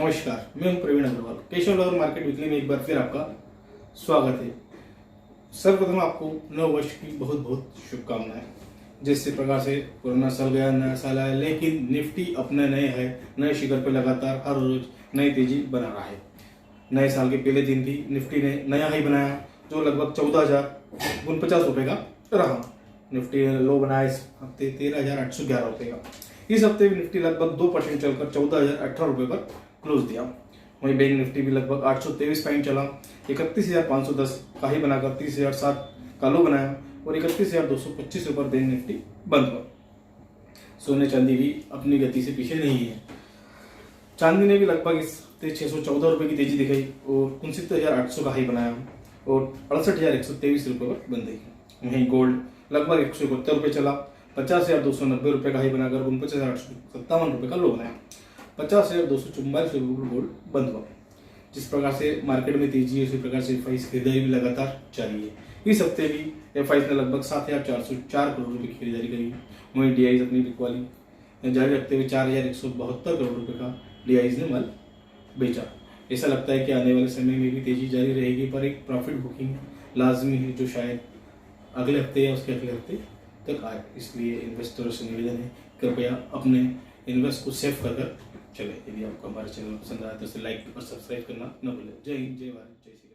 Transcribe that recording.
नमस्कार, मैं हूं Praveen Agarwal. Keshav lover market weekly में एक बार फिर आपका स्वागत है। सर्वप्रथम आपको नव वर्ष की बहुत बहुत शुभकामनाएं। जिस प्रकार से पुराना साल गया, नया साल आया, लेकिन निफ्टी अपने नए शिखर पर लगातार हर रोज नई तेजी बना रहा है। नए साल के पहले दिन भी निफ्टी ने नया हाई बनाया जो लगभग 14,049 रुपये का रहा। निफ्टी ने लो बनाया इस हफ्ते 13,811 रुपये का। इस हफ्ते भी निफ्टी लगभग 2% चलकर 14,018 रुपये पर क्लोज दिया। वहीं बैंक निफ्टी भी लगभग 823 पॉइंट चला, 31,510 का ही बनाकर 30,007 का लो बनाया और 31,225 रुपये पर बैंक निफ्टी बंद हुआ। सोने चांदी भी अपनी गति से पीछे नहीं है। चांदी ने भी लगभग इस हफ्ते 614 रुपये की तेजी दिखाई और 69,800 का हाई बनाया और 68,123 रुपये पर बंद हुई। वहीं गोल्ड लगभग 171 रुपये चला, 50,290 रुपये का हाई बनाकर 49,857 रुपये का लो बनाया, 50,244 रुपये पर गोल्ड बंद हुआ। जिस प्रकार से मार्केट में तेजी है उसी प्रकार से एफआई खरीदारी भी लगातार जारी है। इस हफ्ते भी एफआई ने लगभग 7,404 करोड़ रुपये की खरीदारी करी। वहीं डीआईज अपनी बिकवाली जारी रखते हुए 4,172 करोड़ रुपये का डीआईज ने माल बेचा। ऐसा लगता है कि आने वाले समय में भी तेजी जारी रहेगी, पर एक प्रॉफिट बुकिंग लाजमी है जो शायद अगले हफ्ते या उसके अगले हफ्ते तक आए। इसलिए इन्वेस्टरों से निवेदन है, कृपया अपने इन्वेस्ट को सेव कर चले। यदि आपको हमारे चैनल पसंद आया तो इसे लाइक और सब्सक्राइब करना न भूलें। जय हिंद, जय भारत, जय श्री।